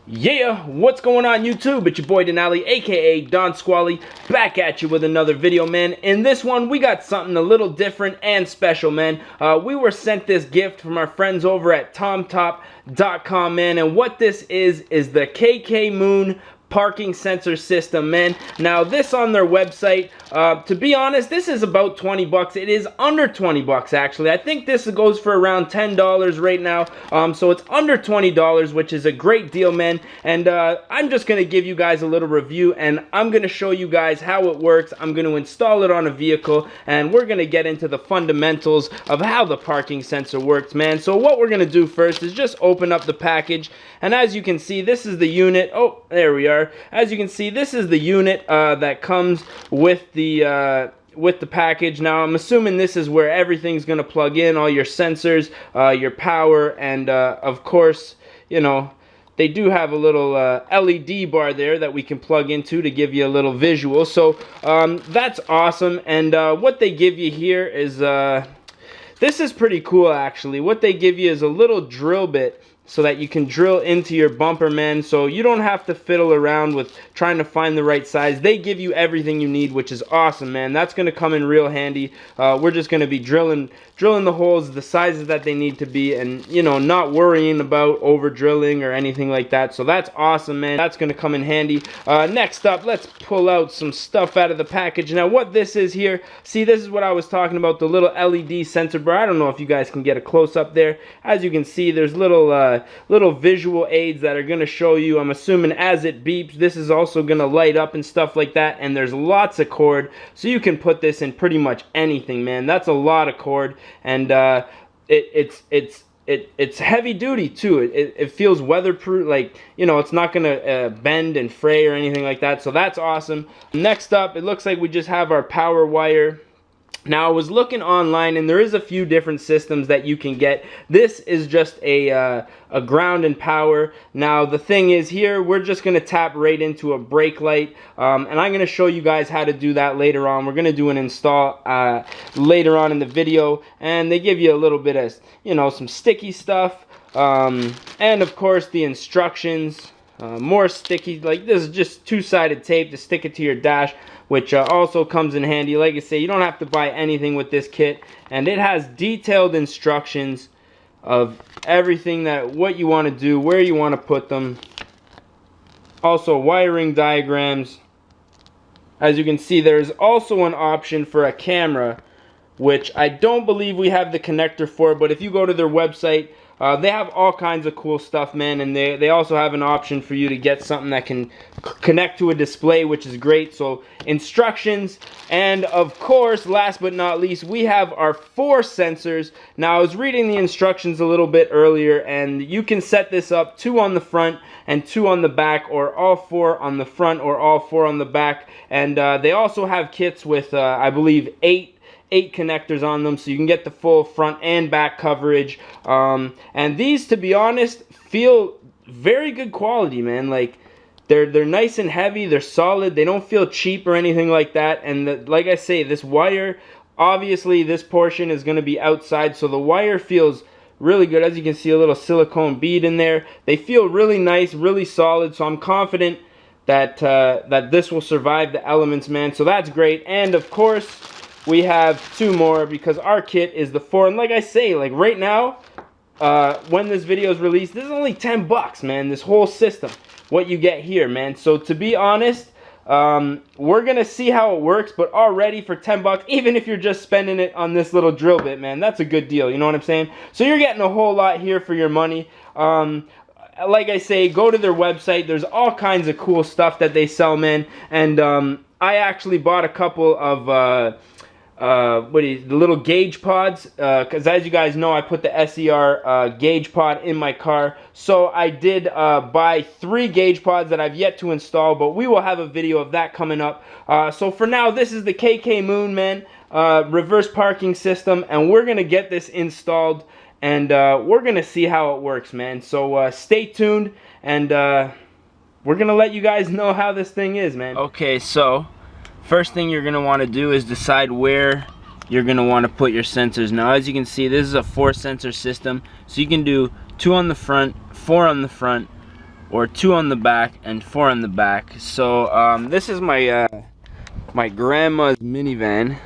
Yeah, what's going on YouTube? It's your boy Denali, aka Don Squally, back at you with another video, man. In this one, we got something a little different and special, man. We were sent this gift from our friends over at TomTop.com, man, and what this is the KK Moon parking sensor system, man. Now this on their website, to be honest, this is about 20 bucks. It is under 20 bucks actually. I think this goes for around $10 right now, so it's under $20, which is a great deal, man. And I'm just gonna give you guys a little review, and I'm gonna show you guys how it works. I'm gonna install it on a vehicle, and we're gonna get into the fundamentals of how the parking sensor works, man. So what we're gonna do first is just open up the package, and as you can see, this is the unit. Oh, there we are. As you can see, this is the unit that comes with the package. Now I'm assuming this is where everything's gonna plug in, all your sensors, your power, and of course, you know, they do have a little LED bar there that we can plug into to give you a little visual. So that's awesome. And what they give you here is this is pretty cool actually. What they give you is a little drill bit so that you can drill into your bumper, man, so you don't have to fiddle around with trying to find the right size. They give you everything you need, which is awesome, man. That's going to come in real handy. We're just going to be drilling the holes the sizes that they need to be, and you know, not worrying about over drilling or anything like that. So that's awesome, man. That's going to come in handy. Next up, let's pull out some stuff out of the package. Now what this is here, see, this is what I was talking about, the little LED sensor bar. I don't know if you guys can get a close-up there. As you can see, there's little visual aids that are going to show you, I'm assuming as it beeps, this is also going to light up and stuff like that. And there's lots of cord, so you can put this in pretty much anything, man. That's a lot of cord, and it's heavy duty too. It feels weatherproof, like, you know, it's not gonna bend and fray or anything like that. So that's awesome. Next up, it looks like we just have our power wire. Now I was looking online, and there is a few different systems that you can get. This is just a ground and power. Now the thing is, here we're just going to tap right into a brake light, and I'm going to show you guys how to do that later on. We're going to do an install later on in the video, and they give you a little bit of, you know, some sticky stuff, and of course the instructions. More sticky, like this is just two-sided tape to stick it to your dash, which also comes in handy. Like I say, you don't have to buy anything with this kit, and it has detailed instructions of everything, that what you want to do, where you want to put them. Also wiring diagrams. As you can see, there's also an option for a camera, which I don't believe we have the connector for, but if you go to their website, they have all kinds of cool stuff, man, and they also have an option for you to get something that can connect to a display, which is great. So instructions, and of course, last but not least, we have our 4 sensors. Now I was reading the instructions a little bit earlier, and you can set this up 2 on the front and 2 on the back, or all 4 on the front or all 4 on the back. And they also have kits with I believe 8 connectors on them, so you can get the full front and back coverage. And these, to be honest, feel very good quality, man. Like they're nice and heavy, they're solid, they don't feel cheap or anything like that. And like I say, this wire, obviously this portion is going to be outside, so the wire feels really good. As you can see, a little silicone bead in there. They feel really nice, really solid, so I'm confident that that this will survive the elements, man. So that's great. And of course, we have 2 more, because our kit is the 4. And like I say, like right now, when this video is released, this is only 10 bucks, man. This whole system, what you get here, man. So to be honest, we're gonna see how it works, but already for 10 bucks, even if you're just spending it on this little drill bit, man, that's a good deal. You know what I'm saying? So you're getting a whole lot here for your money. Like I say, go to their website. There's all kinds of cool stuff that they sell, man. And I actually bought a couple of the little gauge pods, because as you guys know, I put the SER gauge pod in my car. So I did buy 3 gauge pods that I've yet to install, but we will have a video of that coming up. So for now, this is the KK Moon, man, reverse parking system, and we're gonna get this installed, and we're gonna see how it works, man. So stay tuned, and we're gonna let you guys know how this thing is, man. Okay, so first thing you're going to want to do is decide where you're going to want to put your sensors. Now as you can see, this is a 4 sensor system, so you can do 2 on the front, 4 on the front, or 2 on the back and 4 on the back. So this is my my grandma's minivan,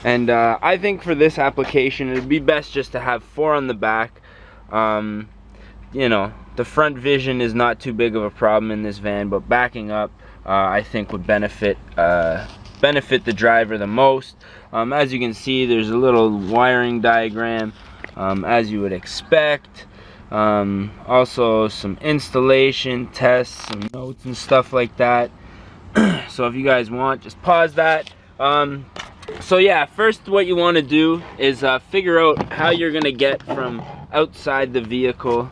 and I think for this application it'd be best just to have 4 on the back. You know, the front vision is not too big of a problem in this van, but backing up I think would benefit the driver the most. As you can see, there's a little wiring diagram, as you would expect. Also some installation tests, some notes and stuff like that. So if you guys want, just pause that. So yeah, first what you want to do is figure out how you're gonna get from outside the vehicle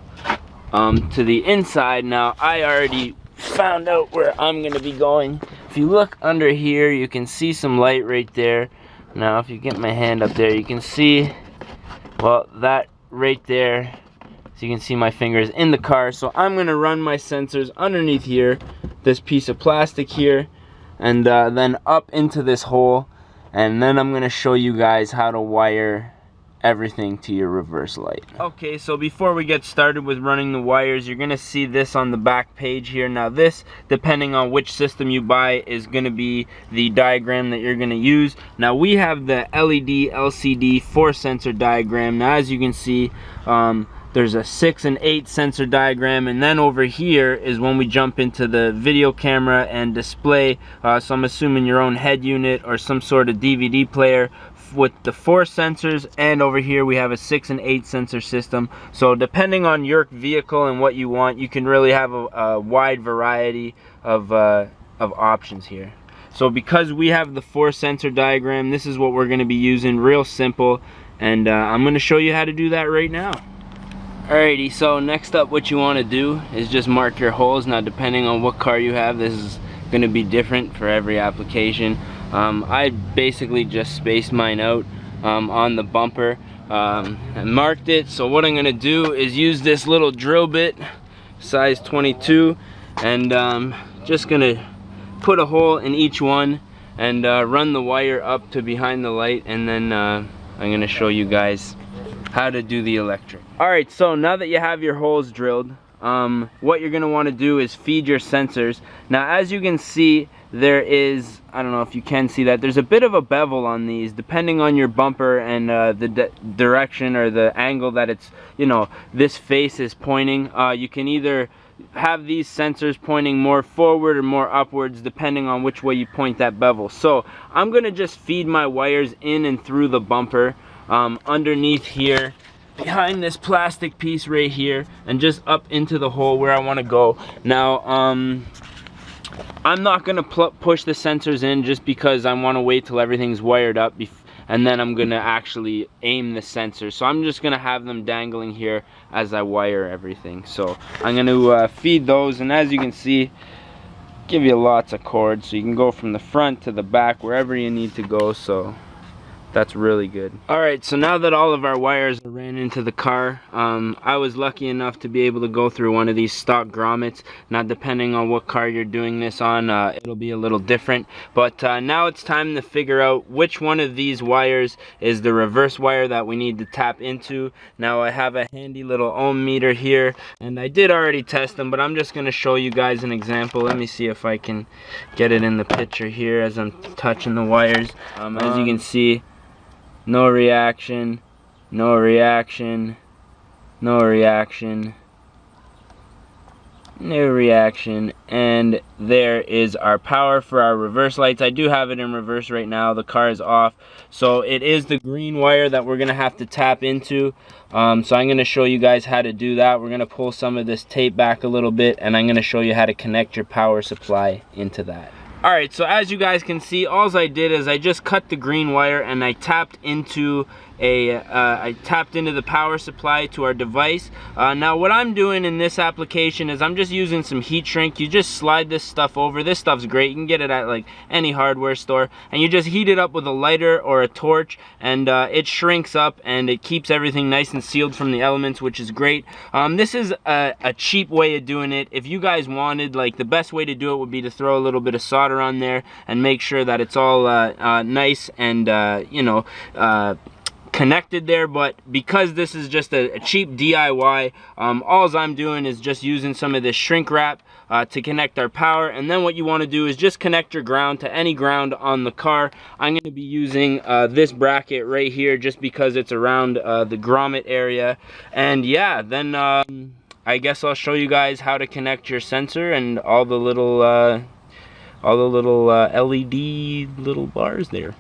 to the inside. Now I already found out where I'm gonna be going. If you look under here, you can see some light right there. Now if you get my hand up there, you can see, well, that right there, so you can see my fingers in the car. So I'm gonna run my sensors underneath here, this piece of plastic here, and then up into this hole, and then I'm gonna show you guys how to wire everything to your reverse light. Okay, so before we get started with running the wires, you're gonna see this on the back page here. Now this, depending on which system you buy, is gonna be the diagram that you're gonna use. Now we have the LED LCD 4 sensor diagram. Now as you can see, there's a 6 and 8 sensor diagram, and then over here is when we jump into the video camera and display. So I'm assuming your own head unit or some sort of DVD player with the 4 sensors, and over here we have a 6 and 8 sensor system. So depending on your vehicle and what you want, you can really have a wide variety of options here. So because we have the 4 sensor diagram, this is what we're going to be using, real simple, and I'm going to show you how to do that right now. Alrighty, so next up what you want to do is just mark your holes. Now depending on what car you have, this is going to be different for every application. I basically just spaced mine out on the bumper and marked it. So what I'm going to do is use this little drill bit, size 22, and just going to put a hole in each one and run the wire up to behind the light, and then I'm going to show you guys how to do the electric. Alright, so now that you have your holes drilled, what you're going to want to do is feed your sensors. Now as you can see, there is, I don't know if you can see that, there's a bit of a bevel on these depending on your bumper and the direction or the angle that it's, you know, this face is pointing. You can either have these sensors pointing more forward or more upwards depending on which way you point that bevel. So I'm going to just feed my wires in and through the bumper, underneath here, behind this plastic piece right here, and just up into the hole where I want to go. Now I'm not going to push the sensors in just because I want to wait till everything's wired up and then I'm going to actually aim the sensors. So I'm just going to have them dangling here as I wire everything. So I'm going to feed those, and as you can see, give you lots of cords so you can go from the front to the back wherever you need to go. So that's really good. Alright, so now that all of our wires ran into the car, I was lucky enough to be able to go through one of these stock grommets. Now depending on what car you're doing this on, it'll be a little different. But now it's time to figure out which one of these wires is the reverse wire that we need to tap into. Now I have a handy little ohm meter here, and I did already test them, but I'm just going to show you guys an example. Let me see if I can get it in the picture here as I'm touching the wires. As you can see, no reaction, no reaction, no reaction, no reaction, and there is our power for our reverse lights. I do have it in reverse right now, the car is off, so it is the green wire that we're gonna have to tap into. So I'm gonna show you guys how to do that. We're gonna pull some of this tape back a little bit, and I'm gonna show you how to connect your power supply into that. Alright, so as you guys can see, all I did is I just cut the green wire and I tapped into the power supply to our device. Now what I'm doing in this application is I'm just using some heat shrink. You just slide this stuff over. This stuff's great. You can get it at like any hardware store, and you just heat it up with a lighter or a torch, and it shrinks up and it keeps everything nice and sealed from the elements, which is great. This is a cheap way of doing it. If you guys wanted, like, the best way to do it would be to throw a little bit of solder on there and make sure that it's all nice and connected there, but because this is just a cheap DIY, all I'm doing is just using some of this shrink wrap to connect our power. And then what you want to do is just connect your ground to any ground on the car. I'm going to be using this bracket right here just because it's around the grommet area. And yeah, then I guess I'll show you guys how to connect your sensor and all the little LED little bars there.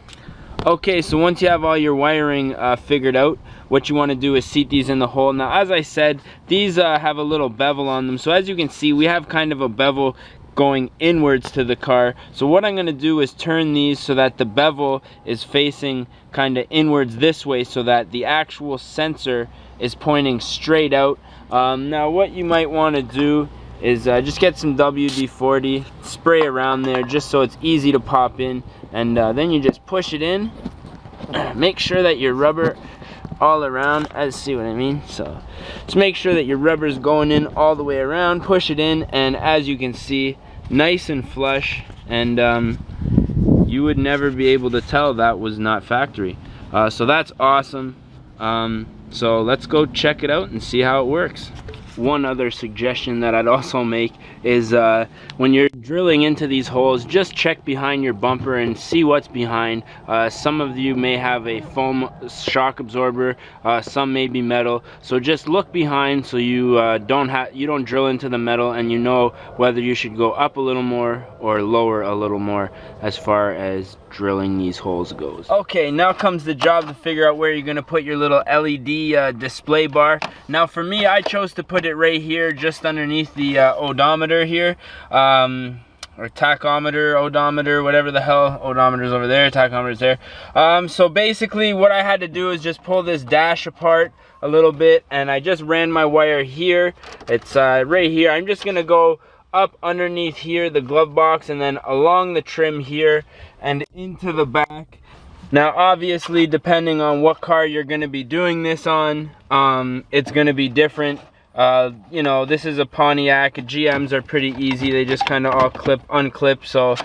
Okay, so once you have all your wiring figured out, what you want to do is seat these in the hole. Now, as I said, these have a little bevel on them. So as you can see, we have kind of a bevel going inwards to the car. So what I'm going to do is turn these so that the bevel is facing kind of inwards this way, so that the actual sensor is pointing straight out. Now, what you might want to do is just get some WD-40, spray around there just so it's easy to pop in, and then you just push it in. Make sure that your rubber all around, see what I mean? So just make sure that your rubber is going in all the way around, push it in, and as you can see, nice and flush, and you would never be able to tell that was not factory. So that's awesome. So let's go check it out and see how it works. One other suggestion that I'd also make is when you're drilling into these holes, just check behind your bumper and see what's behind. Some of you may have a foam shock absorber, some may be metal, so just look behind so you don't drill into the metal, and you know whether you should go up a little more or lower a little more as far as drilling these holes goes. Okay, now comes the job to figure out where you're going to put your little LED display bar. Now for me, I chose to put it right here just underneath the odometer here, or tachometer, odometer, whatever the hell. Odometer's over there, tachometer's there. So basically what I had to do is just pull this dash apart a little bit, and I just ran my wire here. It's right here. I'm just gonna go up underneath here, the glove box, and then along the trim here and into the back. Now obviously, depending on what car you're going to be doing this on, it's going to be different. You know, this is a Pontiac. GMs are pretty easy, they just kind of all unclip, so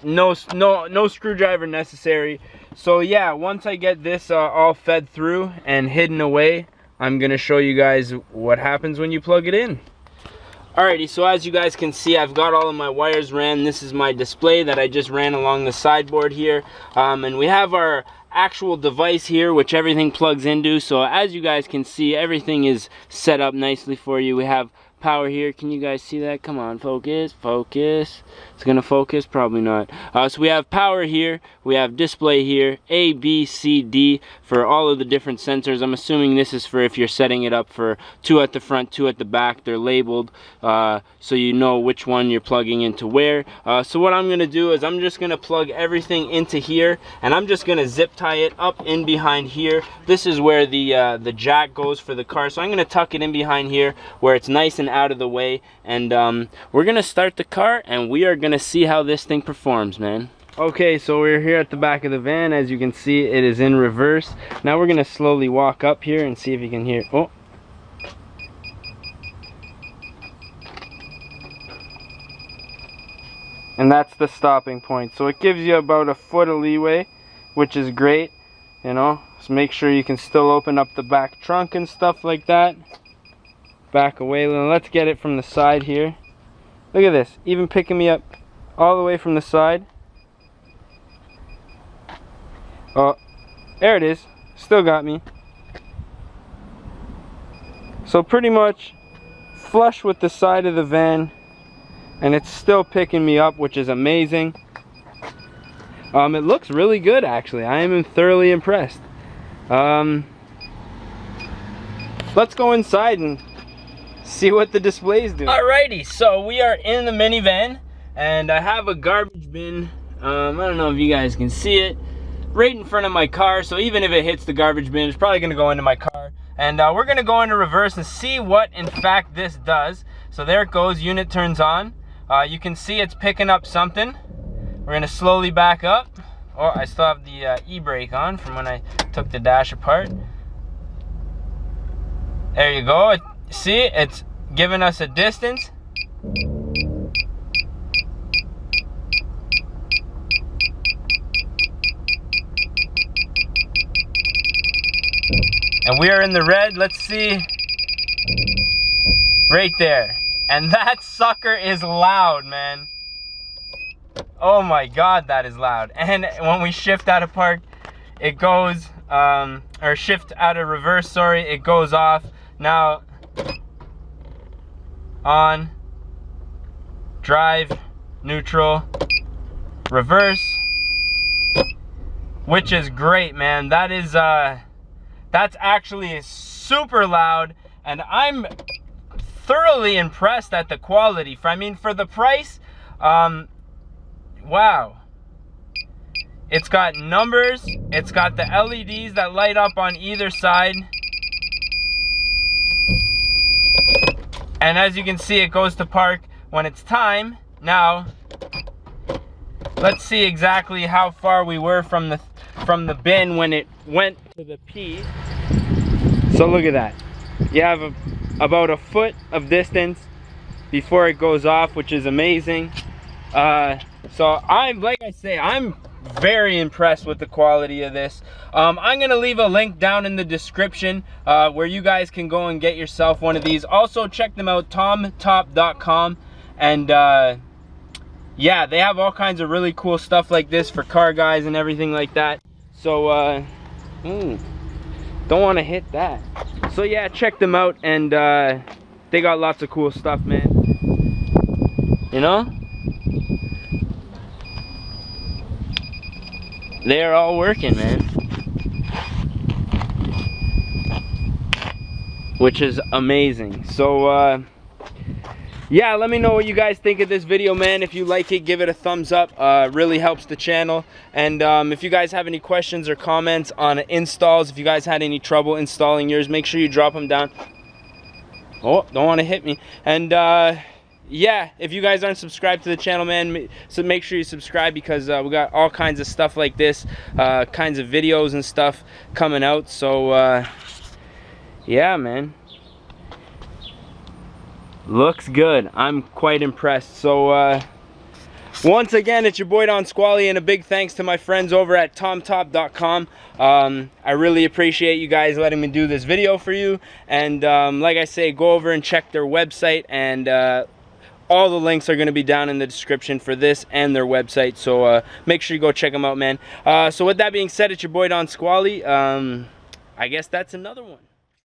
no screwdriver necessary. So yeah, once I get this all fed through and hidden away, I'm going to show you guys what happens when you plug it in. Alrighty, so as you guys can see, I've got all of my wires ran. This is my display that I just ran along the sideboard here. And we have our actual device here, which everything plugs into. So as you guys can see, everything is set up nicely for you. We have power here. Can you guys see that? Come on, focus, focus. It's gonna focus, probably not. So we have power here, we have display here, A, B, C, D for all of the different sensors. I'm assuming this is for if you're setting it up for 2 at the front, 2 at the back. They're labeled so you know which one you're plugging into where. So what I'm gonna do is I'm just gonna plug everything into here, and I'm just gonna zip tie it up in behind here. This is where the jack goes for the car, so I'm gonna tuck it in behind here where it's nice and out of the way, and we're gonna start the car and we are gonna see how this thing performs, man. Okay, so we're here at the back of the van. As you can see, it is in reverse. Now we're gonna slowly walk up here and see if you can hear. Oh, and that's the stopping point, so it gives you about 1 foot of leeway, which is great, you know. So make sure you can still open up the back trunk and stuff like that. Back away. Let's get it from the side here. Look at this, even picking me up all the way from the side. Oh, there it is, still got me. So pretty much flush with the side of the van, and it's still picking me up, which is amazing. It looks really good, actually. I am thoroughly impressed. Let's go inside and see what the displays do. Alrighty, so we are in the minivan, and I have a garbage bin. I don't know if you guys can see it, right in front of my car. So even if it hits the garbage bin, it's probably gonna go into my car. And we're gonna go into reverse and see what in fact this does. So there it goes, unit turns on. You can see it's picking up something. We're gonna slowly back up. Oh, I still have the e-brake on from when I took the dash apart. There you go. See, it's giving us a distance. And we are in the red. Let's see. Right there. And that sucker is loud, man. Oh my God, that is loud. And when we shift out of park, it goes, or shift out of reverse, sorry, it goes off. Now, on, drive, neutral, reverse, which is great, man. That is, that's actually super loud, and I'm thoroughly impressed at the quality. I mean, for the price, wow. It's got numbers, it's got the LEDs that light up on either side. And as you can see, it goes to park when it's time. Now, let's see exactly how far we were from the bin when it went to the P. So look at that. You have about a foot of distance before it goes off, which is amazing. So like I say, I'm very impressed with the quality of this. I'm gonna leave a link down in the description where you guys can go and get yourself one of these. Also check them out, tomtop.com, and yeah, they have all kinds of really cool stuff like this for car guys and everything like that. So don't want to hit that. So yeah, check them out, and they got lots of cool stuff, man. You know, they're all working, man, which is amazing. So yeah, let me know what you guys think of this video, man. If you like it, give it a thumbs up. Really helps the channel. And if you guys have any questions or comments on installs, if you guys had any trouble installing yours, make sure you drop them down. Oh, don't want to hit me. And yeah, if you guys aren't subscribed to the channel, man, so make sure you subscribe, because we got all kinds of stuff like this, kinds of videos and stuff coming out. So yeah, man, looks good. I'm quite impressed. So once again, it's your boy Don Squally, and a big thanks to my friends over at tomtop.com. I really appreciate you guys letting me do this video for you. And like I say, go over and check their website, and all the links are going to be down in the description for this and their website. So make sure you go check them out, man. So with that being said, it's your boy Don Squally. I guess that's another one.